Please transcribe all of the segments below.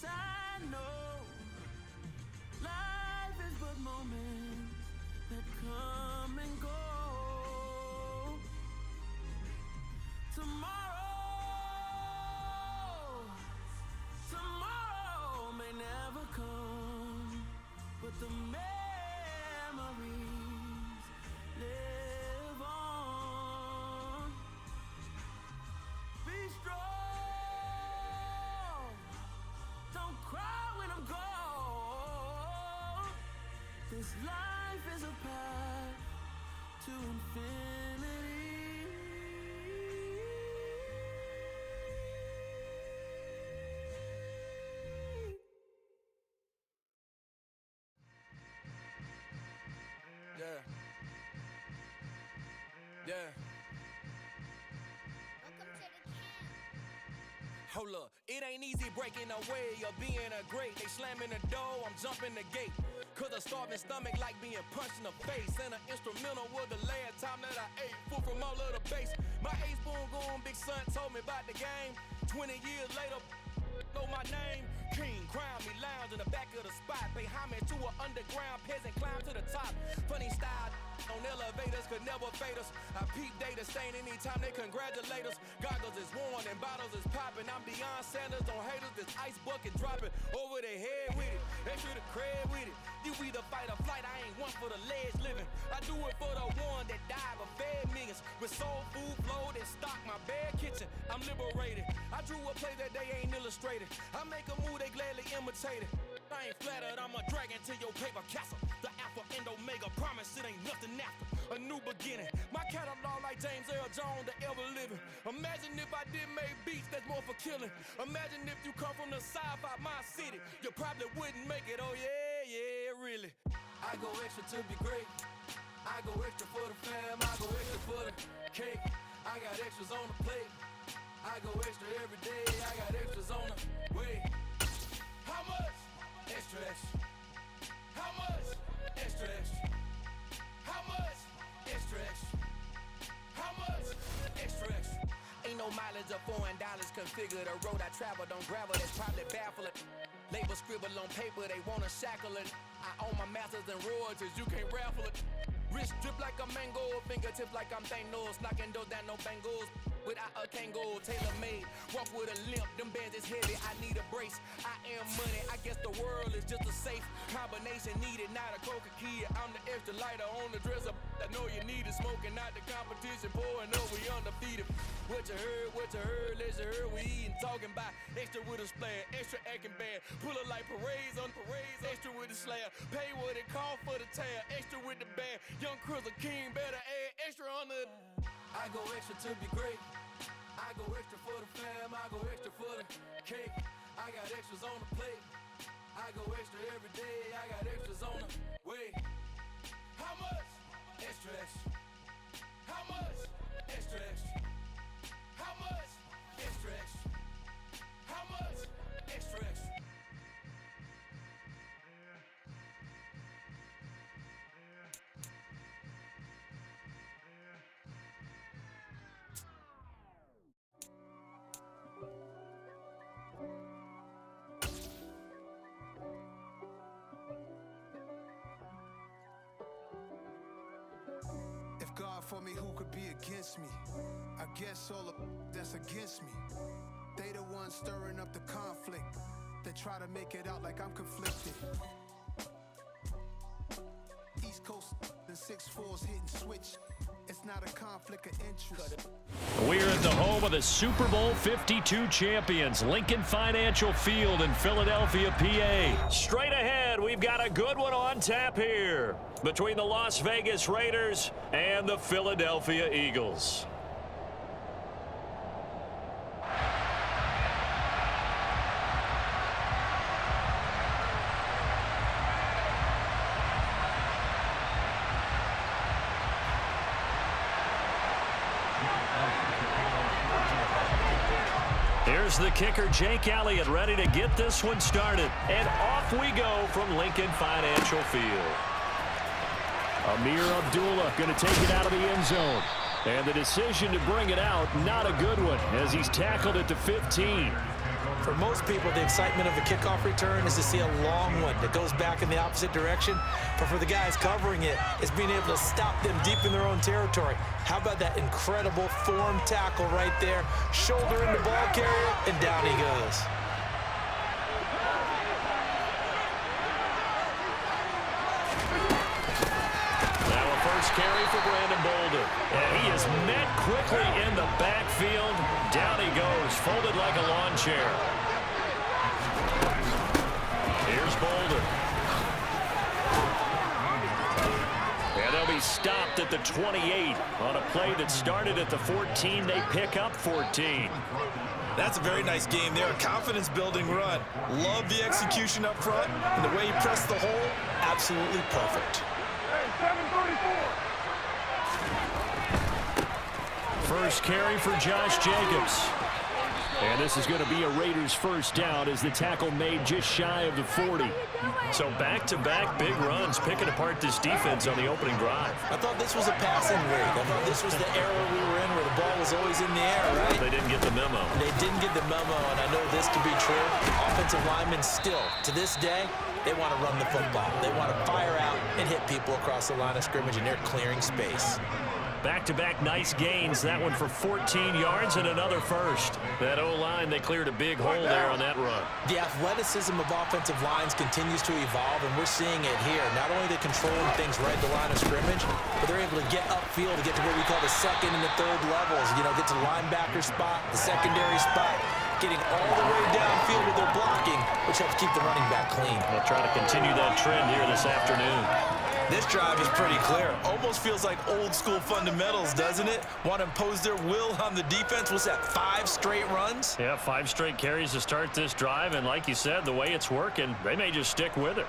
Yes, I know life is but moments that come and go. Tomorrow may never come, but the memories live on. Be strong, don't cry when I'm gone. This life is a path to infinity. Yeah. Welcome to the camp. Hold up, it ain't easy breaking away or being a great. They slamming the door, I'm jumping the gate. Cause a starving stomach like being punched in the face. And an instrumental was the last time that I ate. Food from all of the base. My ace boom goon, big son told me about the game. 20 years later, know my name. King, crown me, lounge in the back of the spot. Pay homage to an underground peasant, climb to the top. Funny style on elevators could never fade us. I peep data stain anytime they congratulate us. Goggles is worn and bottles is popping. I'm Deion Sanders on haters, this ice bucket dropping over their head with it. Extra the cred with it. You either fight or flight, I ain't one for the ledge living. I do it for the one that died but fed millions. With soul food flowed and stocked my bare kitchen. I'm liberated. I drew a play that they ain't illustrated. I make a move, they gladly imitate it. I ain't flattered, I'm a dragon to your paper castle. The Alpha and Omega, promise it ain't nothing after. A new beginning. My catalog like James Earl Jones, the ever living. Imagine if I did make beats, that's more for killing. Imagine if you come from the south out my city. You probably wouldn't make it, oh yeah, yeah, really. I go extra to be great. I go extra for the fam, I go extra for the cake. I got extras on the plate. I go extra every day, I got extras on the way. How much? Extra, extra. How much? Extra, extra. How much? Extra, extra. How much? Extra, extra. Ain't no mileage or $4 configure the road I travel. Don't gravel, that's probably baffling. Label scribble on paper, they wanna shackle it. I own my masters and royalties, you can't raffle it. Wrist drip like a mango, fingertips like I'm Thanos. Knocking doors down, no bangles. Without a Kango, tailor-made. Walk with a limp, them bands is heavy, I need a brace. I am money, I guess the world is just a safe combination needed, not a coca key. I'm the extra lighter on the dresser. I know you need it, smoking out the competition, pouring up, we undefeated. What you heard, let's you heard, we eating, talking about extra with a splash, extra acting bad. Pull it like parades on parades, extra with the slab. Pay what it cost for the tab, extra with the band. Young Chris, a king, better add extra on the. I go extra to be great. I go extra for the fam, I go extra for the cake. I got extras on the plate. I go extra every day, I got extras on the way. How much? Extra, extra. How much? Extra, extra. How much? Extra, extra. How much? Extra, extra. If God for me, who could be against me? I guess all of that's against me. They the ones stirring up the conflict. They try to make it out like I'm conflicted. East Coast and 6'4's hitting switch. It's not a conflict of interest. We're at the home of the Super Bowl 52 champions, Lincoln Financial Field in Philadelphia, PA. Straight ahead, we've got a good one on tap here between the Las Vegas Raiders and the Philadelphia Eagles. Here's the kicker, Jake Elliott, ready to get this one started. And off we go from Lincoln Financial Field. Amir Abdullah going to take it out of the end zone. And the decision to bring it out, not a good one, as he's tackled at the 15. For most people, the excitement of a kickoff return is to see a long one that goes back in the opposite direction. But for the guys covering it, it's being able to stop them deep in their own territory. How about that incredible form tackle right there? Shoulder in the ball carrier, and down he goes. Carry for Brandon Bolden. And he is met quickly in the backfield. Down he goes, folded like a lawn chair. Here's Bolden. And they'll be stopped at the 28. On a play that started at the 14, they pick up 14. That's a very nice game there. A confidence-building run. Love the execution up front. And the way he pressed the hole, absolutely perfect. First carry for Josh Jacobs. And this is going to be a Raiders first down as the tackle made just shy of the 40. So back-to-back big runs picking apart this defense on the opening drive. I thought this was a passing rig. I thought this was the era we were in where the ball was always in the air, right? They didn't get the memo. They didn't get the memo, and I know this to be true. Offensive linemen still, to this day, they want to run the football. They want to fire out and hit people across the line of scrimmage, and they're clearing space. Back-to-back nice gains. That one for 14 yards and another first. That O-line, they cleared a big hole there on that run. The athleticism of offensive lines continues to evolve, and we're seeing it here. Not only are they controlling things right at the line of scrimmage, but they're able to get upfield to get to what we call the second and the third levels. You know, get to the linebacker spot, the secondary spot, getting all the way downfield with their blocking, which helps keep the running back clean. They'll try to continue that trend here this afternoon. This drive is pretty clear. Almost feels like old school fundamentals, doesn't it? Want to impose their will on the defense. What's that, 5 straight runs? Yeah, 5 straight carries to start this drive. And like you said, the way it's working, they may just stick with it.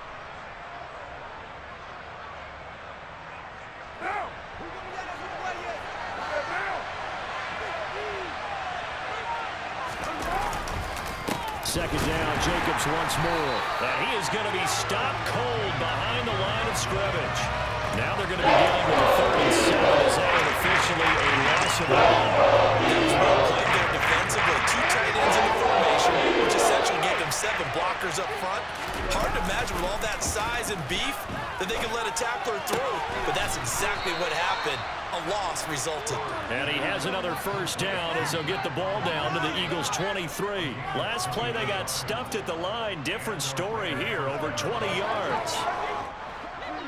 Second down, Jacobs once more. And he is going to be stopped cold behind the line of scrimmage. Now they're going to be dealing with a 3rd and 7 as that is officially a loss of 1. That was well played there defensively. 2 tight ends in the formation, which essentially gave them 7 blockers up front. Hard to imagine with all that size and beef that they could let a tackler through, but that's exactly what happened. A loss resulted. And he has another first down as they'll get the ball down to the Eagles' 23. Last play, they got stuffed at the line. Different story here, over 20 yards.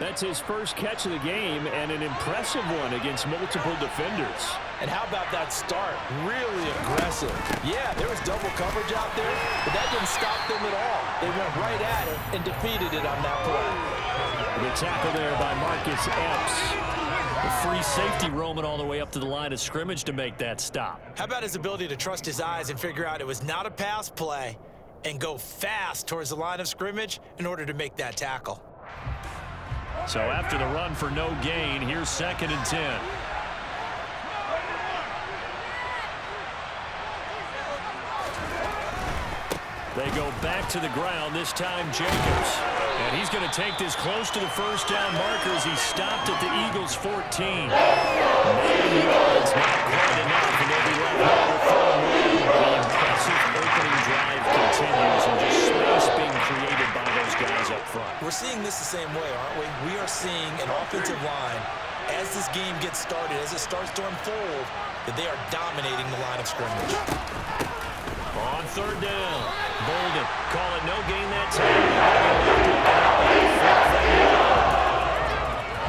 That's his first catch of the game and an impressive one against multiple defenders. And how about that start? Really aggressive. Yeah, there was double coverage out there, but that didn't stop them at all. They went right at it and defeated it on that play. The tackle there by Marcus Epps. A free safety roaming all the way up to the line of scrimmage to make that stop. How about his ability to trust his eyes and figure out it was not a pass play and go fast towards the line of scrimmage in order to make that tackle? So after the run for no gain, here's 2nd and 10. They go back to the ground, this time Jacobs. And he's going to take this close to the first down marker as he's stopped at the Eagles' 14. 9 yards, not quite enough, and they'll be left with 4 more. The impressive opening drive continues, and just space being created by those guys up front. We're seeing this the same way, aren't we? We are seeing an offensive line, as this game gets started, as it starts to unfold, that they are dominating the line of scrimmage. On 3rd down, Bolden, call it no gain that time.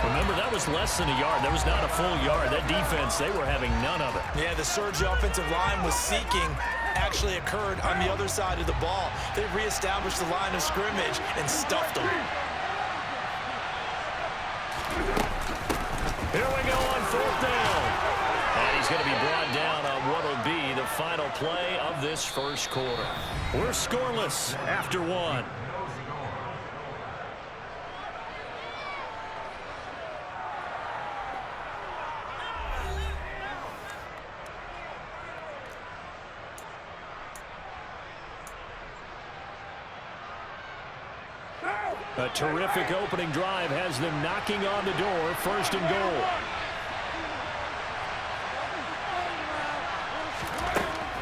Remember, that was less than a yard. That was not a full yard. That defense, they were having none of it. Yeah, the surge the offensive line was seeking actually occurred on the other side of the ball. They reestablished the line of scrimmage and stuffed them. Here we go on 4th down. And he's going to be brought down on what will be the final play of this first quarter. We're scoreless after 1. A terrific opening drive has them knocking on the door, 1st and goal.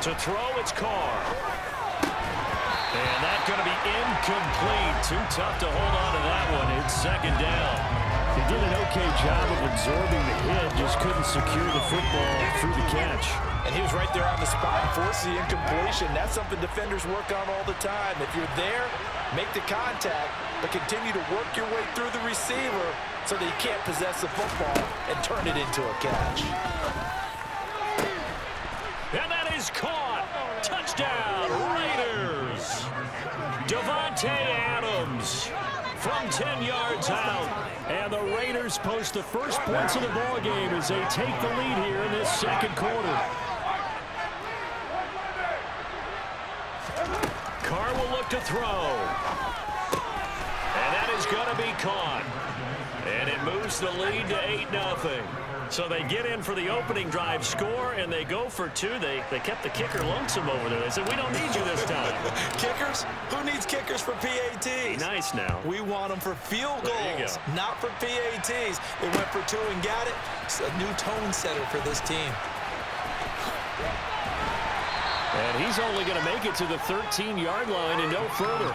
To throw, it's Carr. going to be incomplete. Too tough to hold on to that one. It's second down. He did an okay job of absorbing the hit, just couldn't secure the football through the catch. And he was right there on the spot, forcing the incompletion. That's something defenders work on all the time. If you're there, make the contact, but continue to work your way through the receiver so that you can't possess the football and turn it into a catch. And that is caught. Touchdown, Raiders. Davante Adams from 10 yards out. And the Raiders post the first points of the ball game as they take the lead here in this second quarter. Carr will look to throw. And that is going to be caught. And it moves the lead to 8-0. So they get in for the opening drive score, and they go for two. They kept the kicker lonesome over there. They said, we don't need you this time. Kickers? Who needs kickers for PATs? Be nice now. We want them for field There you goals, go. not for PATs. They went for two and got it. It's a new tone setter for this team. And he's only going to make it to the 13-yard line and no further.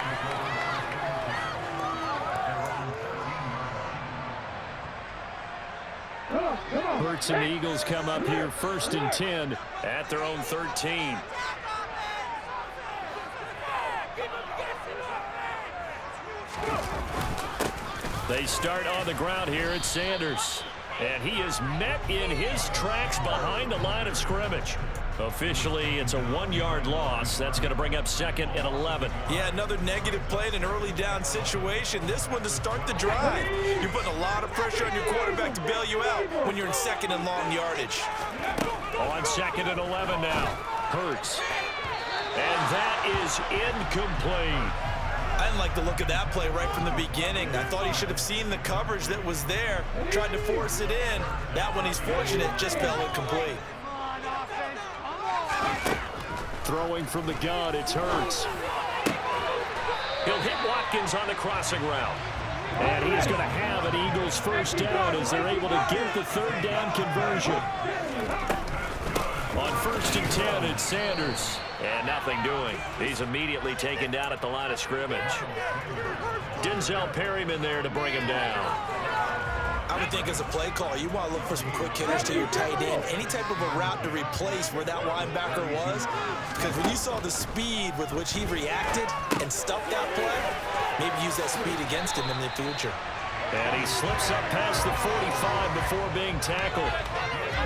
Hurts and the Eagles come up here 1st and 10 At their own 13. They start on the ground here at Sanders. And he is met in his tracks behind the line of scrimmage. Officially, it's a 1-yard loss. That's going to bring up 2nd and 11. Yeah, another negative play in an early down situation. This one to start the drive. You're putting a lot of pressure on your quarterback to bail you out when you're in 2nd and long yardage. On 2nd and 11 now. Hurts. And that is incomplete. I didn't like the look of that play right from the beginning. I thought he should have seen the coverage that was there, tried to force it in. That one, he's fortunate, just fell incomplete. Throwing from the gun, it's Hurts. He'll hit Watkins on the crossing route. And he's going to have an Eagles first down as they're able to get the 3rd down conversion. On 1st and 10, it's Sanders. And nothing doing. He's immediately taken down at the line of scrimmage. Denzel Perryman there to bring him down. I would think as a play caller, you want to look for some quick hitters to your tight end. Any type of a route to replace where that linebacker was. Because when you saw the speed with which he reacted and stuffed that play, maybe use that speed against him in the future. And he slips up past the 45 before being tackled.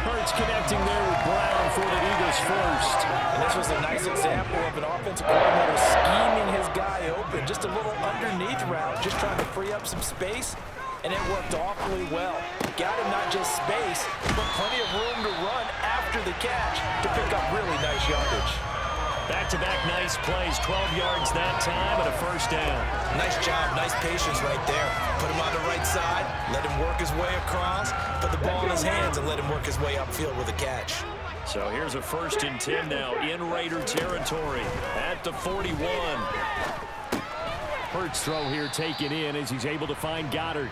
Hurts connecting there with Brown for the Eagles first. And this was a nice example of an offensive coordinator scheming his guy open. Just a little underneath route, just trying to free up some space. And it worked awfully well. Got him not just space, but plenty of room to run after the catch to pick up really nice yardage. Back-to-back nice plays, 12 yards that time and a first down. Nice job, nice patience right there. Put him on the right side, let him work his way across, put the ball in his hands and let him work his way upfield with a catch. So here's a 1st and 10 now in Raider territory at the 41. Hurts throw here taken in as he's able to find Goddard.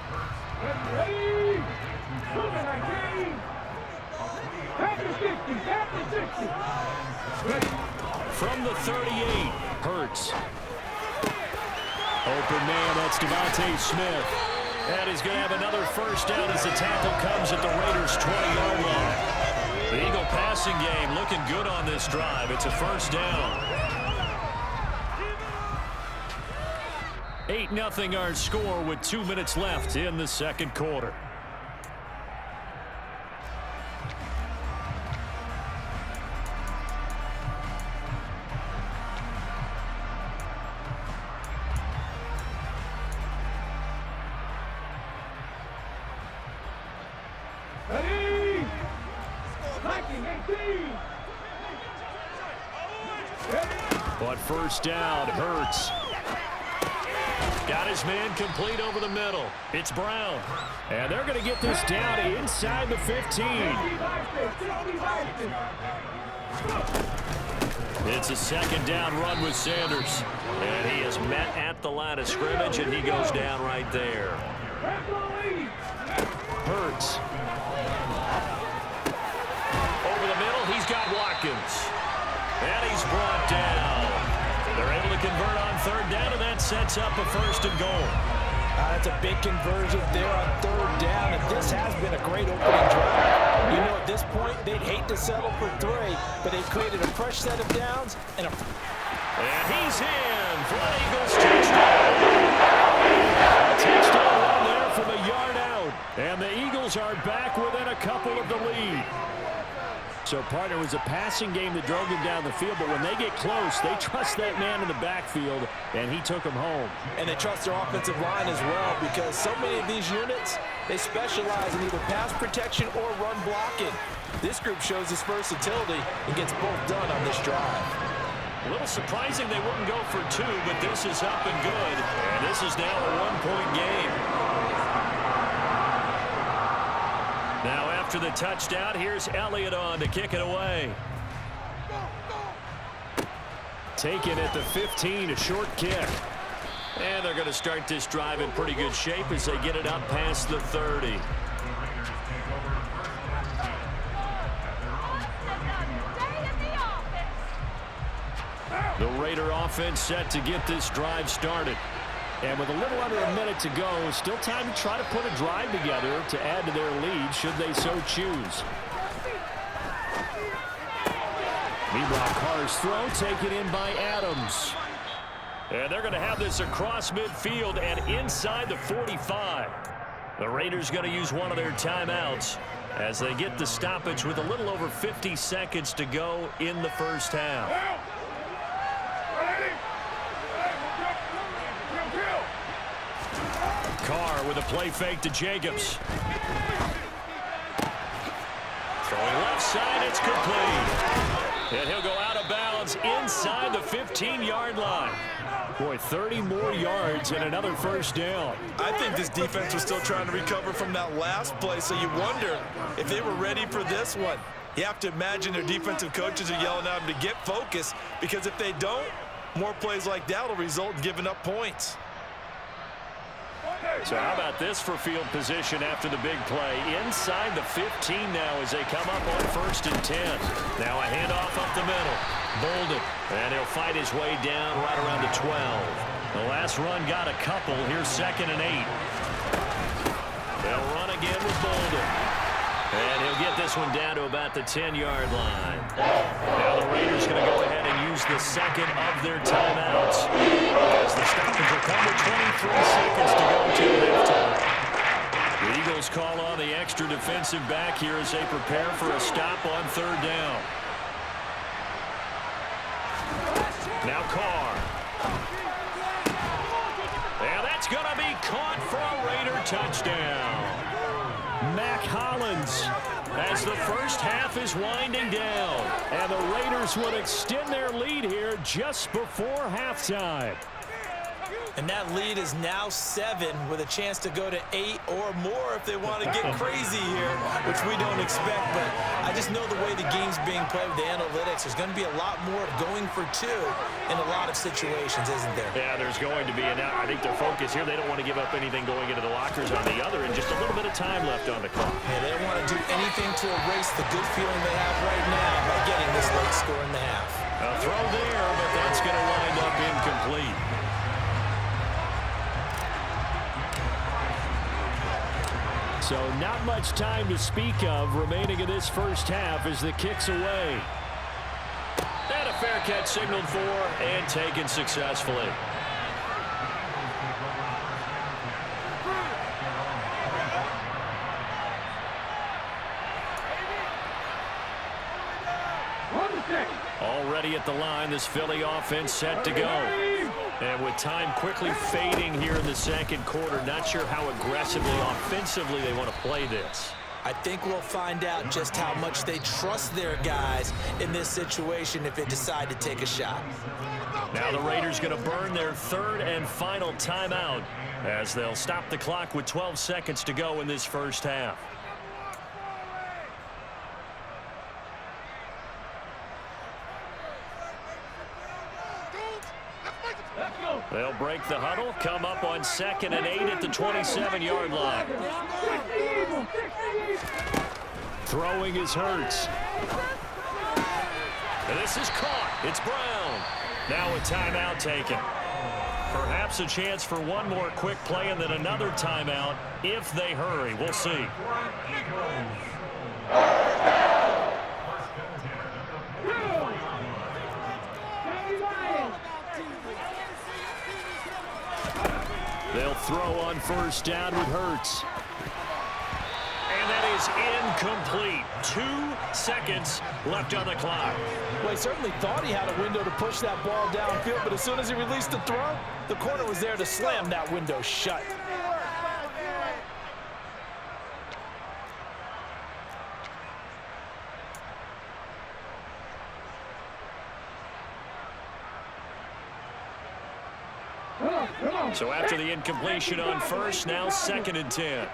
From the 38, Hurts. Open man, that's Devontae Smith. And he's going to have another first down as the tackle comes at the Raiders' 20-yard line. The Eagle passing game looking good on this drive. It's a first down. 8-0 our score with 2 minutes left in the second quarter. But first down, Hurts. Got his man complete over the middle. It's Brown. And they're going to get this down inside the 15. It's a second down run with Sanders. And he is met at the line of scrimmage, and he goes down right there. Hurts. Over the middle, he's got Watkins. And he's brought down. They're able to convert on 3rd down sets up a 1st and goal. That's a big conversion there on 3rd down, and this has been a great opening drive. You know, at this point, they'd hate to settle for 3, but they've created a fresh set of downs and a... And he's in for an Eagles touchdown. A touchdown run there from a yard out. And the Eagles are back within a couple of the lead. So, partner, it was a passing game that drove them down the field, but when they get close, they trust that man in the backfield, and he took them home. And they trust their offensive line as well, because so many of these units, they specialize in either pass protection or run blocking. This group shows its versatility and gets both done on this drive. A little surprising they wouldn't go for 2, but this is up and good, and this is now a 1-point game. Now after the touchdown, here's Elliott on to kick it away. Taken at the 15, a short kick. And they're going to start this drive in pretty good shape as they get it up past the 30. The Raider offense set to get this drive started. And with a little under a minute to go, still time to try to put a drive together to add to their lead should they so choose. Meanwhile, Carr's throw taken in by Adams. And they're going to have this across midfield and inside the 45. The Raiders going to use one of their timeouts as they get the stoppage with a little over 50 seconds to go in the first half. Carr with a play fake to Jacobs. Throwing left side, it's complete. And he'll go out of bounds inside the 15-yard line. Boy, 30 more yards and another 1st down. I think this defense was still trying to recover from that last play, so you wonder if they were ready for this one. You have to imagine their defensive coaches are yelling at them to get focused, because if they don't, more plays like that will result in giving up points. So how about this for field position after the big play? Inside the 15 now as they come up on 1st and 10. Now a handoff up the middle. Bolden. And he'll fight his way down right around the 12. The last run got a couple. Here's 2nd and 8. They'll run again with Bolden. And he'll get this one down to about the 10-yard line. Now the Raiders going to go ahead and use the 2nd of their timeouts as the stoppage will come with 23 seconds to go to halftime. The Eagles call on the extra defensive back here as they prepare for a stop on 3rd down. Now Carr. And that's going to be caught for a Raider touchdown. Mac Hollins as the first half is winding down. And the Raiders would extend their lead here just before halftime. And that lead is now 7 with a chance to go to 8 or more if they want to get crazy here, which we don't expect. But I just know the way the game's being played with the analytics, there's going to be a lot more going for 2 in a lot of situations, isn't there? Yeah, there's going to be. And I think their focus here, they don't want to give up anything going into the lockers on the other, and just a little bit of time left on the clock. Yeah, they don't want to do anything to erase the good feeling they have right now by getting this late score in the half. A throw there, but that's going to wind up incomplete. So not much time to speak of remaining in this first half as the kick's away. And a fair catch signaled for and taken successfully. Already at the line, this Philly offense set to go. And with time quickly fading here in the 2nd quarter, not sure how aggressively, offensively they want to play this. I think we'll find out just how much they trust their guys in this situation if they decide to take a shot. Now the Raiders going to burn their 3rd and final timeout as they'll stop the clock with 12 seconds to go in this first half. They'll break the huddle, come up on 2nd and 8 at the 27-yard line. Throwing is Hurts. And this is caught. It's Brown. Now a timeout taken. Perhaps a chance for one more quick play and then another timeout if they hurry. We'll see. They'll throw on first down with Hurts. And that is incomplete. 2 seconds left on the clock. Well, he certainly thought he had a window to push that ball downfield, but as soon as he released the throw, the corner was there to slam that window shut. So after the incompletion on first, now 2nd and 10.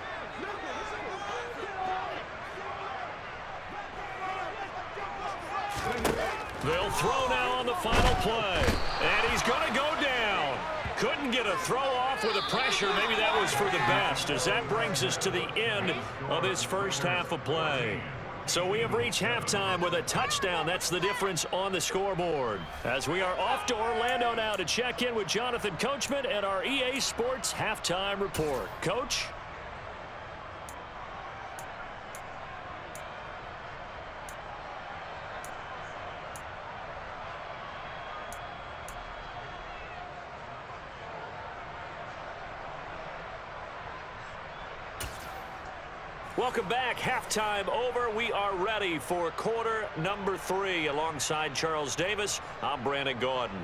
They'll throw now on the final play. And he's going to go down. Couldn't get a throw off with the pressure. Maybe that was for the best, as that brings us to the end of this first half of play. So we have reached halftime with a touchdown. That's the difference on the scoreboard. As we are off to Orlando now to check in with Jonathan Coachman and our EA Sports Halftime Report. Coach? Welcome back. Halftime over. We are ready for quarter number 3. Alongside Charles Davis, I'm Brandon Gordon.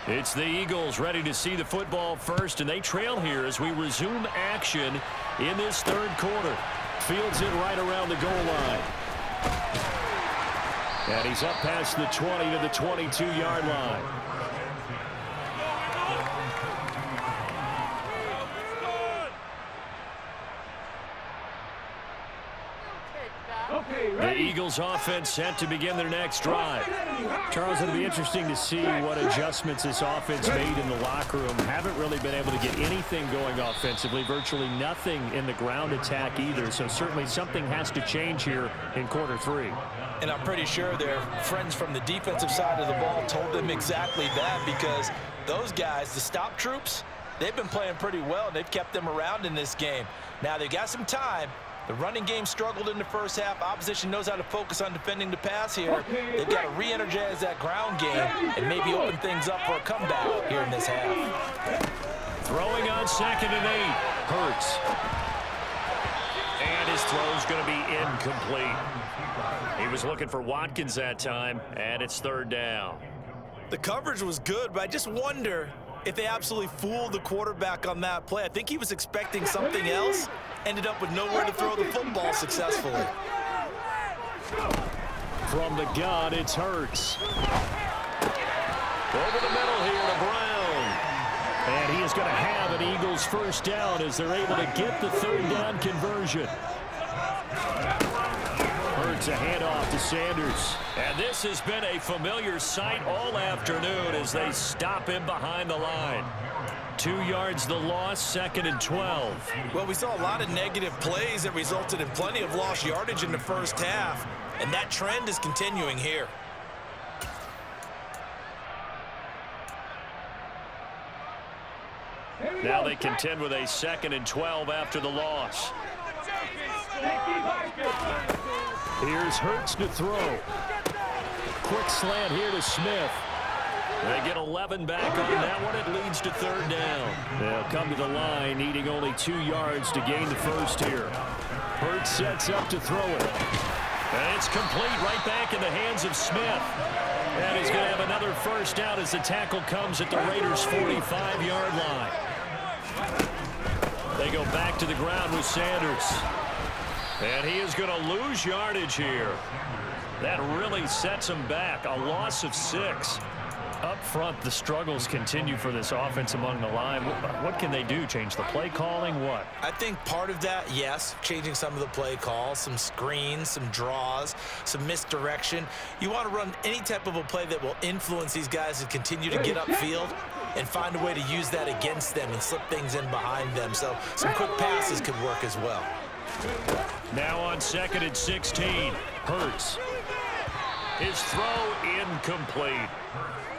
It's the Eagles ready to see the football first, and they trail here as we resume action in this third quarter. Fields it right around the goal line. And he's up past the 20 to the 22-yard line. The Eagles offense set to begin their next drive. Charles, it'll be interesting to see what adjustments this offense made in the locker room. Haven't really been able to get anything going offensively, virtually nothing in the ground attack either. So certainly something has to change here in quarter 3. And I'm pretty sure their friends from the defensive side of the ball told them exactly that, because those guys, the stop troops, they've been playing pretty well. They've kept them around in this game. Now they've got some time. The running game struggled in the first half. Opposition knows how to focus on defending the pass here. They've got to re-energize that ground game and maybe open things up for a comeback here in this half. Throwing on 2nd and 8. Hurts. And his throw's going to be incomplete. He was looking for Watkins that time, and it's 3rd down. The coverage was good, but I just wonder if they absolutely fooled the quarterback on that play. I think he was expecting something else. Ended up with nowhere to throw the football successfully. From the gun, it's Hurts. Over the middle here to Brown. And he is going to have an Eagles first down as they're able to get the 3rd down conversion. Hurts a handoff to Sanders. And this has been a familiar sight all afternoon as they stop him behind the line. 2 yards the loss, 2nd and 12. Well, we saw a lot of negative plays that resulted in plenty of lost yardage in the first half, and that trend is continuing here. Now they contend with a 2nd and 12 after the loss. Here's Hurts to throw. Quick slant here to Smith. They get 11 back on that one. It leads to 3rd down. They'll come to the line, needing only 2 yards to gain the first here. Hurts sets up to throw it. And it's complete right back in the hands of Smith. And he's going to have another first down as the tackle comes at the Raiders' 45-yard line. They go back to the ground with Sanders. And he is going to lose yardage here. That really sets him back. A loss of 6. Up front, the struggles continue for this offense among the line. What can they do? Change the play calling? What? I think part of that, yes, changing some of the play calls, some screens, some draws, some misdirection. You want to run any type of a play that will influence these guys to continue to get upfield and find a way to use that against them and slip things in behind them. So some quick passes could work as well. Now on 2nd and 16, Hurts. His throw incomplete.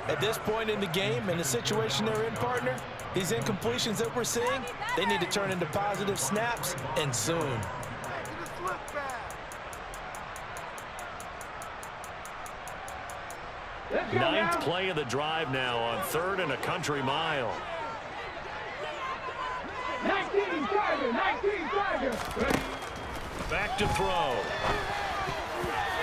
At this point in the game and the situation they're in, partner, these incompletions that we're seeing, they need to turn into positive snaps, and soon. Ninth play of the drive now on 3rd and a country mile. 19 Tiger. Back to throw.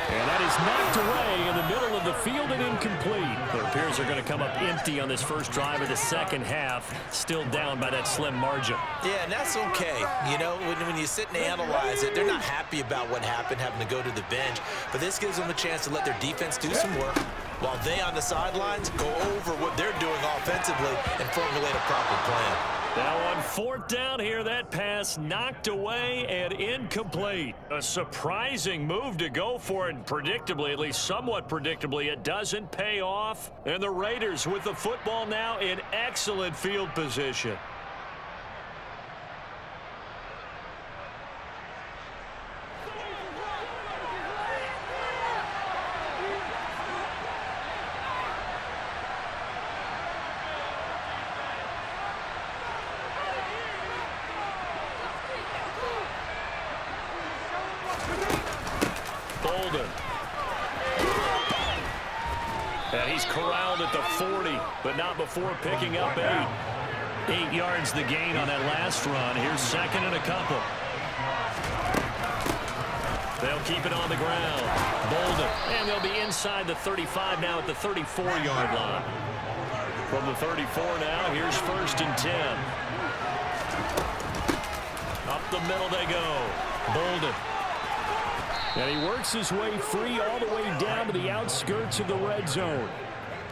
And that is knocked away in the middle of the field and incomplete. It appears they're going to come up empty on this first drive of the second half, still down by that slim margin. Yeah, and that's okay. You know, when you sit and analyze it, they're not happy about what happened, having to go to the bench. But this gives them a chance to let their defense do some work while they on the sidelines go over what they're doing offensively and formulate a proper plan. Now on 4th down here, that pass knocked away and incomplete. A surprising move to go for it, and predictably, at least somewhat predictably, it doesn't pay off. And the Raiders with the football now in excellent field position. And he's corralled at the 40, but not before picking up 8. 8 yards the gain on that last run. Here's 2nd and a couple. They'll keep it on the ground. Bolden. And they'll be inside the 35 now at the 34-yard line. From the 34 now, here's 1st and 10. Up the middle they go. Bolden. And he works his way free all the way down to the outskirts of the red zone.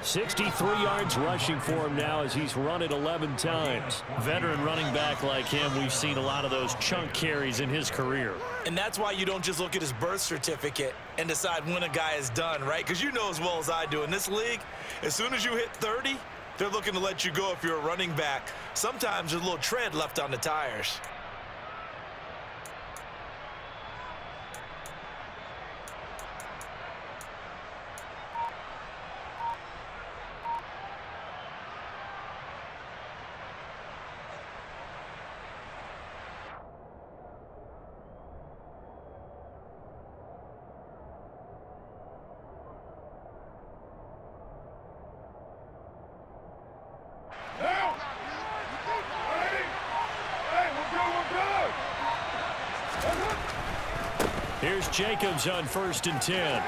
63 yards rushing for him now as he's run it 11 times. Veteran running back like him, we've seen a lot of those chunk carries in his career. And that's why you don't just look at his birth certificate and decide when a guy is done, right? Because you know as well as I do, in this league, as soon as you hit 30, they're looking to let you go if you're a running back. Sometimes there's a little tread left on the tires. Here's Jacobs on 1st and 10.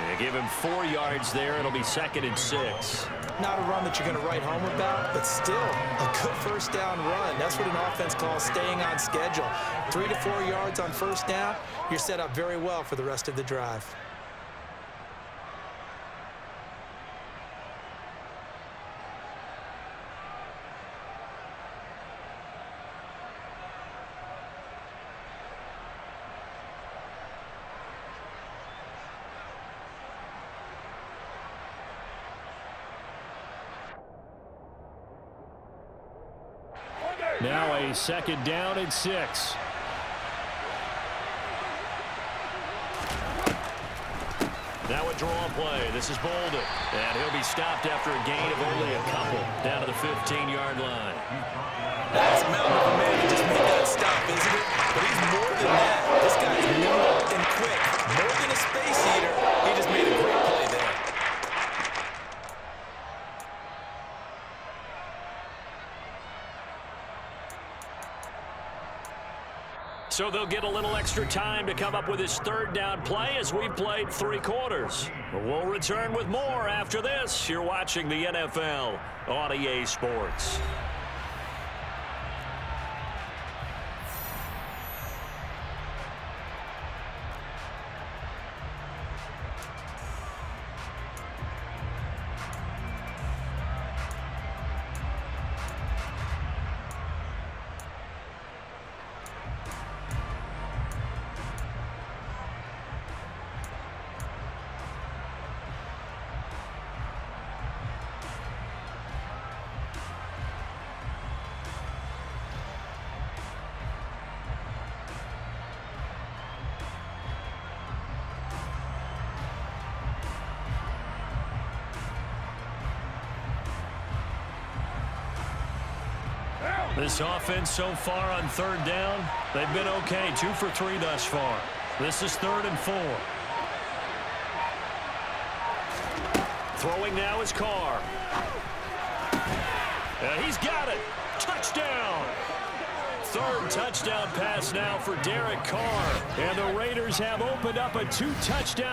They give him 4 yards there. It'll be 2nd and 6. Not a run that you're going to write home about, but still a good first down run. That's what an offense calls staying on schedule. 3 to 4 yards on first down, you're set up very well for the rest of the drive. Now a 2nd down and 6. Now a draw play. This is Bolden. And he'll be stopped after a gain of only a couple down to the 15-yard line. That's a mountain of a man who just made that stop, isn't it? But he's more than that. This guy's nimble and quick. More than a space eater. He just made a great play there. So they'll get a little extra time to come up with his 3rd down play as we've played 3 quarters. We'll return with more after this. You're watching the NFL on EA Sports. This offense so far on third down, they've been okay. 2 for 3 thus far. This is 3rd and 4. Throwing now is Carr. He's got it. Touchdown. 3rd touchdown pass now for Derek Carr. And the Raiders have opened up a 2-touchdown